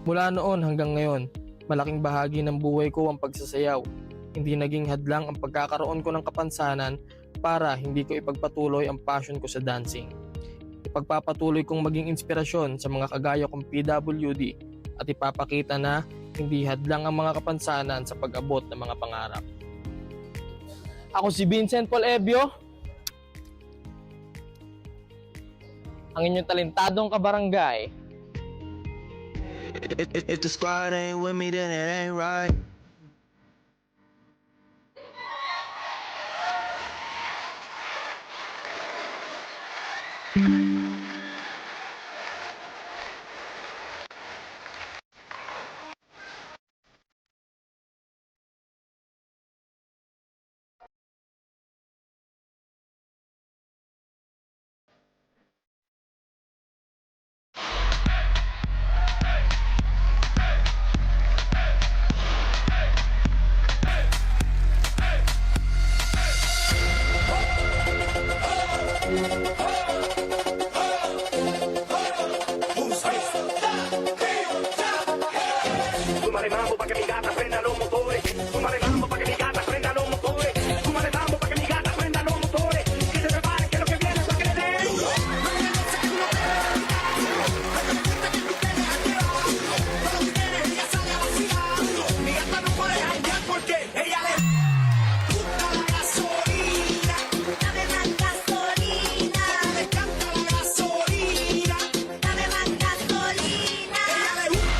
Mula noon hanggang ngayon, malaking bahagi ng buhay ko ang pagsasayaw. Hindi naging hadlang ang pagkakaroon ko ng kapansanan para hindi ko ipagpatuloy ang passion ko sa dancing. Ipagpapatuloy kong maging inspirasyon sa mga kagaya kong PWD at ipapakita na hindi hadlang ang mga kapansanan sa pag-abot ng mga pangarap. Ako si Vincent Paul Ebio, ang inyong talentadong kabarangay. If the squad ain't with me, then it ain't right. Sumaremamo pa' que mi gata prenda los motores. Sumaremamo pa' que mi gata prenda los motores. Sumaremamo pa' que mi gata prenda los motores. Que se preparen que lo que viene es pa' que le den. Mi gata no puede janguear porque ella le gusta la gasolina. Dame más gasolina, Le encanta la gasolina. dame más gasolina. Ella le gusta.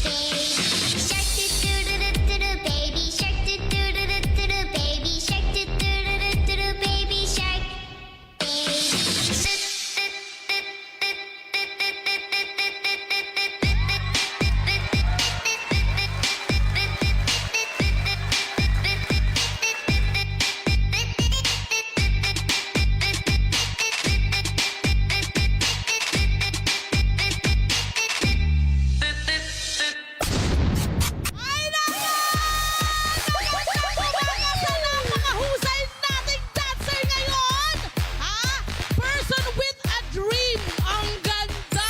Shark do do do do do baby shark do do do do do baby shark do do do do baby shark. Napakahusay nating dancer ngayon! Ha? Person with a dream! Ang ganda!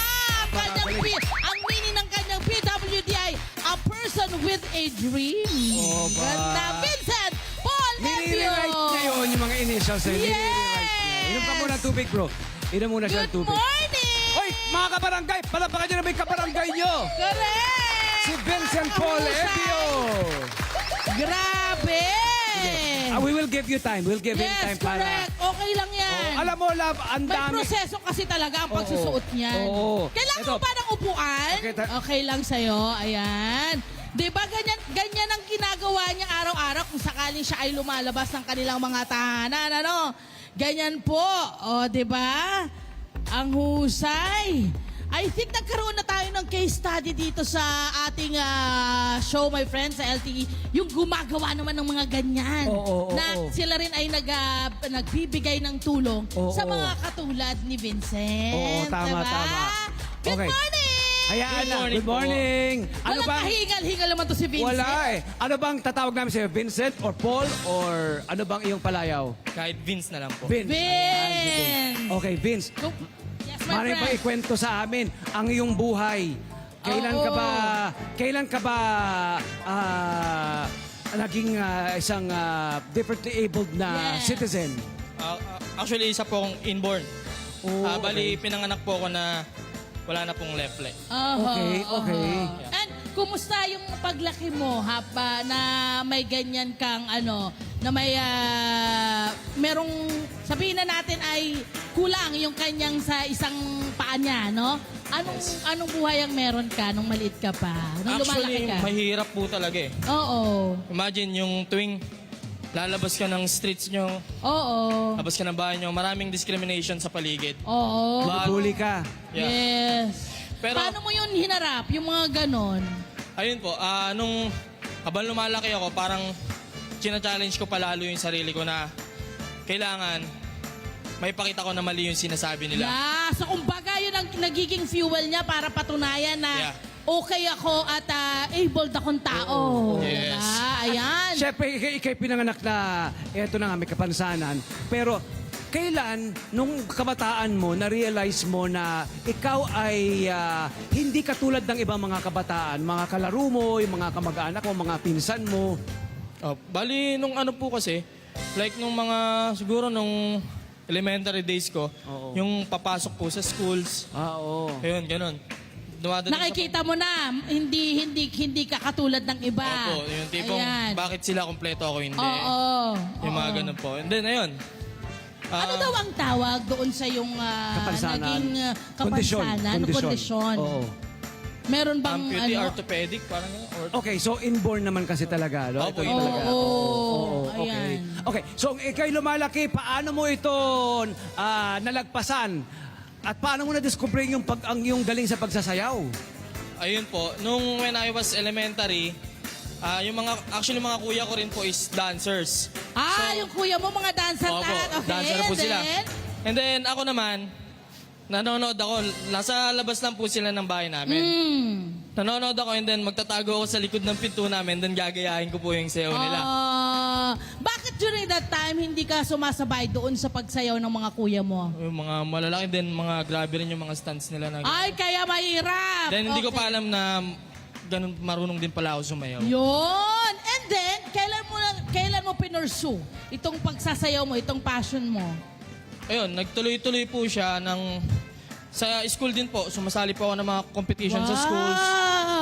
Ang meaning ng kanyang PWD ay a person with a dream. Oh, ba? Ganda! Vincent Paul Nephew! Nire-write niya yun, yung mga initials eh. Yes! Nire-write niya. Inom ka muna ng tubig, bro. Inom muna siya ng Good tubig. morning! Hoy, mga kabarangay! Palapakan niyo na may kabarangay niyo! Correct! Si Vincent Paul Napakahusay! Ebio! Grabe! We will give you time. We'll give him Yes, time para... correct. Okay lang yan. Oh, alam mo, love, ang May dami... proseso kasi talaga ang pagsusuot niyan. Oo. Kailangan Ito. mo ba ng upuan? Okay, Okay lang sa'yo. Ayan. Di ba ganyan ang ginagawa niya araw-araw kung sakaling siya ay lumalabas ng kanilang mga tahanan, ano? Ganyan po. O, di ba? Ang husay. I think nagkaroon na tayo ng case study dito sa ating show, my friends, sa LTE. Yung gumagawa naman ng mga ganyan. Oo, na oo. sila rin ay nagbibigay ng tulong Oo, sa oo. mga katulad ni Vincent. Oo, tama, diba? tama. Good Okay. morning! Hayaan Good na. morning Good morning! Ano Walang bang... kahingal-hingal naman to si Vincent. Wala eh. Ano bang tatawag namin sa'yo? Vincent or Paul or ano bang iyong palayaw? Kahit Vince na lang po. Vince. Vince! Okay, Vince. Yes, my Mari ba friend. ikwento sa amin ang iyong buhay? Kailan ka ba naging isang differently abled na Yes. citizen? Actually, isa po akong inborn. Oh, Bali, pinanganak po ako na wala na pong left leg. Okay, okay. And kumusta yung paglaki mo na may ganyan kang na may merong sabihin na natin ay kulang yung kanyang sa isang paa niya, no? Anong buhay ang meron ka nung maliit ka pa? Nung lumalaki Actually, ka? mahirap po talaga eh. Oo. Imagine yung tuwing lalabas ka ng streets nyo, Oo. labas ka ng bahay nyo, maraming discrimination sa paligid. Oo. Bully ka. Yeah. Yes. Pero- Paano mo yun hinarap? Yung mga ganon? Ayun po, nung habang lumalaki ako, parang china-challenge ko palalo yung sarili ko na kailangan may pakita ko na mali yung sinasabi nila. Yeah. So kumbaga yun ang nagiging fuel niya para patunayan na Yeah. okay ako at able akong tao. Yes. Diba? Ayan. Siyempre, ikay pinanganak na eto na nga, may kapansanan. Pero, kailan, nung kabataan mo, na-realize mo na ikaw ay hindi katulad ng ibang mga kabataan, mga kalaro mo, yung mga kamag-anak mo, mga pinsan mo? Bali, nung ano po kasi, like nung mga, siguro nung elementary days ko, Oo. yung papasok po sa schools, Oo. ayun, ganun. Dumadating Nakikita mo na, hindi ka katulad ng iba. Opo, yung tipong, Ayan. bakit sila kompleto ako hindi? Oo. Yung mga Oo. ganun po. And then, ayun. Ano daw ang tawag doon sa yung Kapansanan. naging kapansanan? Kondisyon. Oo. Meron bang Amputee, ano? orthopedic, parang gano'n. Okay, so inborn naman kasi talaga, no? Opo, Ito yung oo. talaga. Oo, okay. ayan. Okay, so ikay lumalaki, paano mo ito nalagpasan? At paano mo na-discover yung galing sa pagsasayaw? Ayun po, nung when I was elementary, actually mga kuya ko rin po is dancers. Yung kuya mo, mga dancer Opo, lahat. Okay, dancer po and sila. then? And then ako naman, nanonood ako, nasa labas lang po sila ng bahay namin. Nanonood ako and then magtatago ako sa likod ng pinto namin, then gagayahin ko po yung sayaw nila. Bakit during that time hindi ka sumasabay doon sa pagsayaw ng mga kuya mo? Yung mga malalaki din, mga grabe rin yung mga stunts nila na. Ay, kaya mahirap. Then hindi ko Okay. pa alam na ganun marunong din pala ako sumayaw. Yun. And then, kailan mo pinursue itong pagsasayaw mo, itong passion mo? Ayun, nagtuloy-tuloy po siya sa school din po. Sumasali po ako ng mga competition sa schools.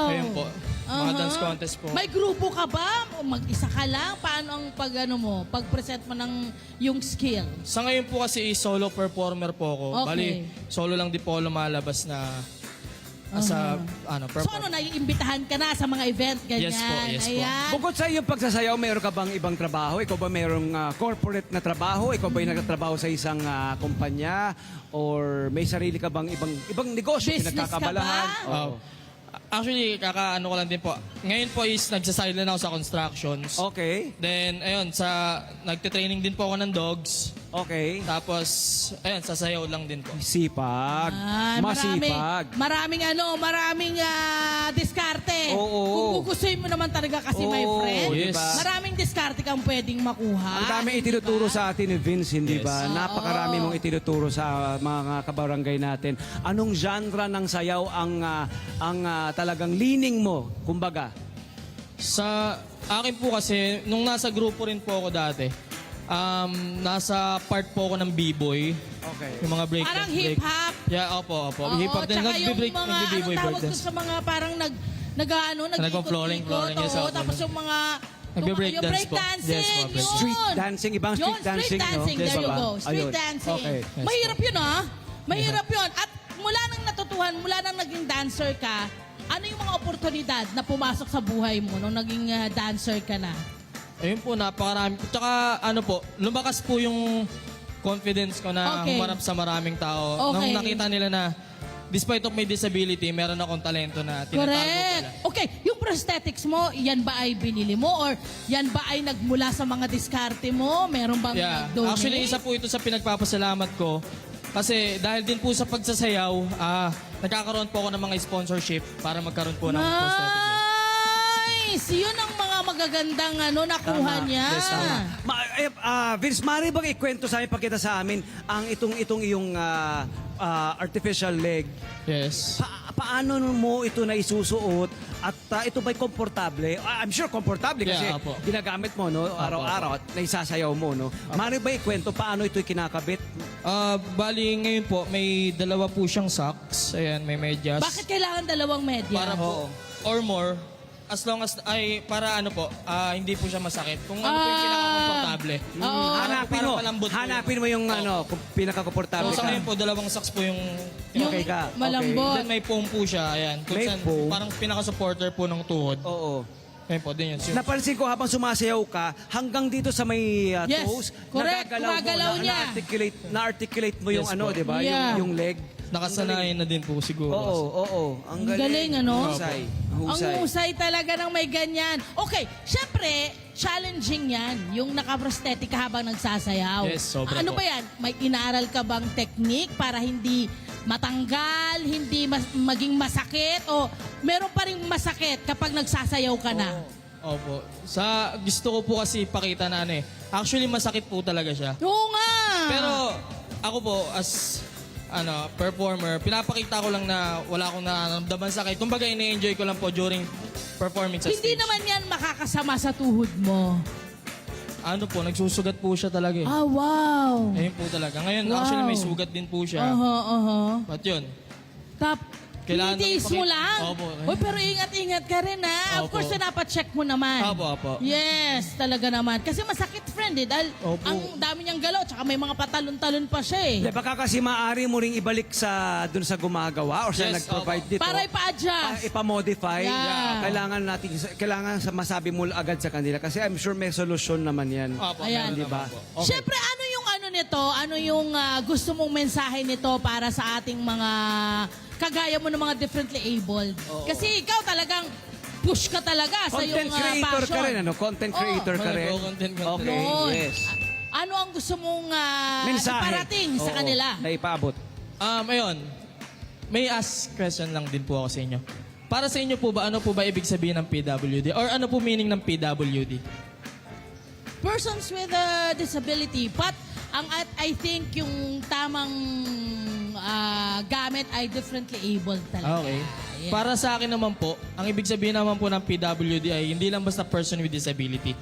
Ayun po. Mga dance contest po. May grupo ka ba? O mag-isa ka lang? Paano ang pag-present mo ng yung skill? Sa ngayon po kasi solo performer po ako. Okay. Bali, solo lang di po ako lumalabas na So ano, naiimbitahan ka na sa mga event, ganyan? Yes po, yes po. Ayan. Bukod sa iyong pagsasayaw, mayroon ka bang ibang trabaho? Ikaw ba mayroong corporate na trabaho? Ikaw ba nagtatrabaho sa isang kumpanya? Or may sarili ka bang ibang negosyo? Business ka pinagkakabalahan? ba? Oo. Actually, kakaano ko lang din po. Ngayon po is nagsasideline ako sa constructions. Okay. Then, ayun, nagtitraining din po ako ng dogs. Okay. Tapos, ayun, sasayaw lang din po. Sipag. Masipag. Maraming diskarte. Oo. Kung gugustuhin mo naman talaga kasi, my Oo, friend. yes. Maraming diskarte kang pwedeng makuha. Ang dami itinuturo sa atin ni Vince, hindi Yes. ba? Napakarami mong itinuturo sa mga kabarangay natin. Anong genre ng sayaw ang talagang leaning mo, kumbaga? Sa akin po kasi, nung nasa grupo rin po ako dati, nasa part po ako ng b-boy. Okay. Yung mga break. Parang break. hip-hop. Yeah, opo. Oo, Hip-hop din. tsaka yung Nagbe-break, mga, nagbe-b-boy anong tawag breakdance. doon sa mga parang Nagpo-flooring, yes, oo, opo. tapos yung mga Nagbe-breakdance yung po. breakdancing, Yes, po, yun. Street dancing, ibang street dancing, no? dancing, Yes, there you ba? go. Street Ayun. dancing. Okay. Yes, Mahirap yun, ha? Mahirap yun. At mula nang natutuhan, mula nang naging dancer ka, ano yung mga oportunidad na pumasok sa buhay mo nung naging dancer ka na? Ayun po, napakarami. Tsaka ano po, lumakas po yung confidence ko na Okay. humarap sa maraming tao. Okay. Nung nakita nila na despite of my disability, meron akong talento na tinatago Correct. pala. Okay, yung prosthetics mo, yan ba ay binili mo or yan ba ay nagmula sa mga diskarte mo? Meron bang Yeah. nag-donate? Actually, isa po ito sa pinagpapasalamat ko. Kasi dahil din po sa pagsasayaw, nagkakaroon po ako ng mga sponsorship para magkaroon po ng prosthetic leg. Nice! Yun ang mga magagandang nakuha niya. Yes, tama. Vince, maaari bang ikwento sa amin, pakita sa amin, ang itong iyong artificial leg? Yes. Paano mo ito na isusuot at ito ba'y komportable? I'm sure komportable kasi Yeah, opo. ginagamit mo no araw-araw at naisasayaw mo no. Maaari ba ikwento paano ito'y kinakabit? Bali, ngayon po, may dalawa po siyang socks. Ayan, may medyas. Bakit kailangan dalawang media? Para po, or more, as long as, para ano po, hindi po siya masakit. Kung ano po yung pinaka-komportable. Hanapin mo yung kung pinaka-komportable So, sa ka. ngayon po, dalawang socks po yung... Okay ka. malambot. Then may foam po siya, ayan. Kung May saan, foam? parang pinaka-supporter po ng tuhod. Oo. Ayan po, din yun. Napansin ko habang sumasayaw ka, hanggang dito sa may Yes, toes, correct. nagagalaw mo, Gumagalaw niya. na-articulate mo yung Yes ano, po. di ba? Yeah. Yung leg. Nakasanayan na din po siguro. Oo. Ang Ang galing, ano? Husay. Ang husay talaga ng may ganyan. Okay, syempre, challenging yan. Yung naka-prosthetic ka habang nagsasayaw. Yes, sobra Ano po. ba yan? May inaaral ka bang technique para hindi matanggal, hindi maging masakit? O meron pa masakit kapag nagsasayaw ka na? Opo. Gusto ko po kasi ipakita na actually masakit po talaga siya. Oo nga. Pero ako po as performer, pinapakita ko lang na wala akong nararamdaman sakit. Kumbaga ini-enjoy ko lang po during performing sa hindi stage. naman yan makakasama sa tuhod mo. Nagsusugat po siya talaga eh. Ah, wow. Ayun po talaga. Ngayon, Wow. actually may sugat din po siya. But yun, Kailangan Tinitis mo lang. Opo. Uy, pero ingat-ingat ka rin ha. Of Opo. course, dapat-check mo naman. Opo. Yes, talaga naman. Kasi masakit, friend eh. Dahil Opo. ang dami niyang galaw, tsaka may mga patalon-talon pa siya eh. Di, baka kasi maaari mo ring ibalik dun sa gumagawa or sa Yes, nag-provide opo. dito. Para ipa-adjust. Ipamodify. Yeah. Kailangan masabi mo agad sa kanila kasi I'm sure may solusyon naman yan. Opo. Ayan. meron Diba? naman po. Okay. Siyempre, ano yung nito? Ano yung gusto mong mensahe nito para sa ating mga kagaya mo ng mga differently abled? Kasi ikaw talagang push ka talaga sa Content yung creator passion. ka rin, ano? Content creator ka rin. Content. Okay, Yun. yes. Ano ang gusto mong Mensahe. iparating sa Oo, kanila? Na ipaabot. Ayun. May ask question lang din po ako sa inyo. Para sa inyo po ba, ano po ba ibig sabihin ng PWD? Or ano po meaning ng PWD? Persons with a disability. But I think yung tamang gamit ay differently abled talaga. Okay. Yeah. Para sa akin naman po, ang ibig sabihin naman po ng PWD ay hindi lang basta person with disability.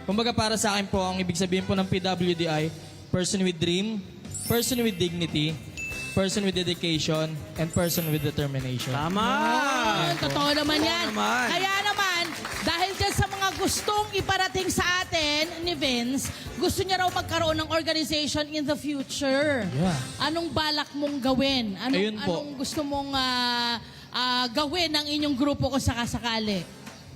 Kumbaga para sa akin po, ang ibig sabihin po ng PWD ay person with dream, person with dignity, person with dedication, and person with determination. Tama! Totoo naman yan. naman. Kaya naman, dahil dyan sa mga gustong iparating sa atin ni Vince, gusto niya raw magkaroon ng organization in the future. Yeah. Anong balak mong gawin? Ayun po. Anong gusto mong gawin ng inyong grupo kung sakasakali?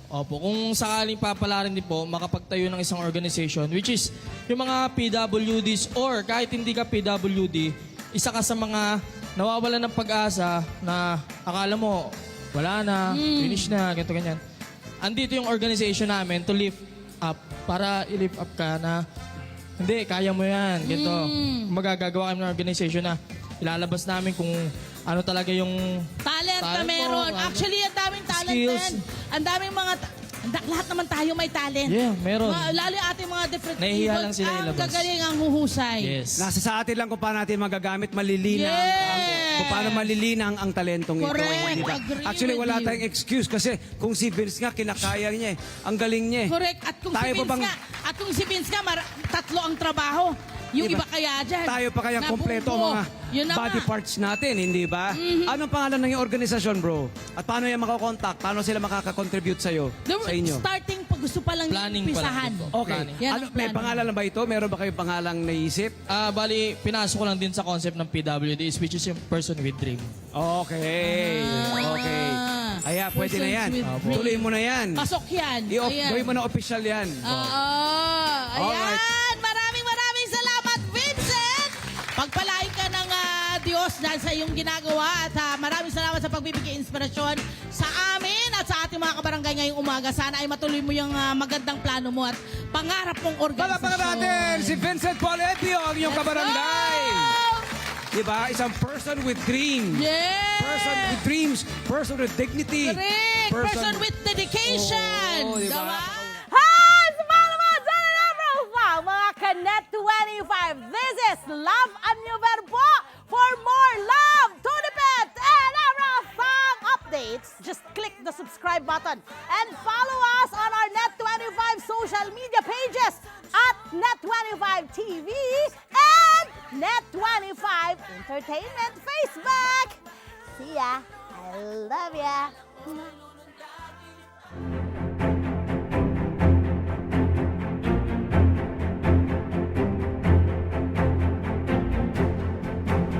Opo, kung sakaling papalarin din po, makapagtayo ng isang organization, which is yung mga PWDs or kahit hindi ka PWD, isa ka sa mga nawawalan ng pag-asa na akala mo, wala na, finish na, ganito, ganyan. Andito yung organization namin to lift up, para i-lift up ka na, hindi, kaya mo yan, ganito. Magagagawa kami ng organization na ilalabas namin kung ano talaga yung Talent na Talent meron. mo, Actually, ang daming talent skills. din. Ang daming mga... lahat naman tayo may talent. Yeah, meron. Lalo yung ating mga different Nahihiya people, lang sila ang ilabas. gagaling, ang huhusay. Yes. Nasa sa atin lang kung paano natin magagamit, malilina Yes! kung paano malilina ang talentong Correct. ito. Diba? Agree Actually, with wala you. tayong excuse kasi kung si Vince nga, kinakaya niya eh. Ang galing niya eh. Correct. At kung Tayo si pa Vince bang- nga, tatlo ang trabaho. Yung Diba? iba kaya dyan. Tayo pa kaya kompleto ang nabunggo. mga Yun na body nga. parts natin, hindi ba? Anong pangalan ng iyong organisasyon, bro? At paano yan makakontakt? Paano sila makaka-contribute sa'yo? Sa inyo? Starting pag gusto pa lang Planning pa lang umpisahan. po. Okay. Planning. Yan Ano, ang may planning. pangalan na ba ito? Meron ba kayong pangalang naisip? Bali, pinasok ko lang din sa concept ng PWD, which is yung person with dream. Okay. Okay. Aya, pwede na yan. Persons with dream. Tuloy mo na yan. Pasok yan. Ayan. Gawin mo na official yan. Oo. Alright. Ayan. Maraming salamat, Vincent. Pagpalain ka ng Diyos dahil sa iyong ginagawa at maraming salamat sa pagbibigay inspirasyon sa amin at sa ating mga kabarangay ngayong umaga. Sana ay matuloy mo yung magandang plano mo at pangarap mong organisasyon. Palakpakan natin si Vincent Polepio, ang iyong kabarangay. Diba? Isang person with dream. Yes! Person with dreams. Person with dignity. Correct! Person with dedication! Oo, diba? Diba? Hi! Sumama mga dyan na profile, mga Kanet 25. This is Love and New Verbo. For more love, to the pet, and everything updates, just click the subscribe button and follow us on our Net25 social media pages at Net25 TV and Net25 Entertainment Facebook. See ya. I love ya.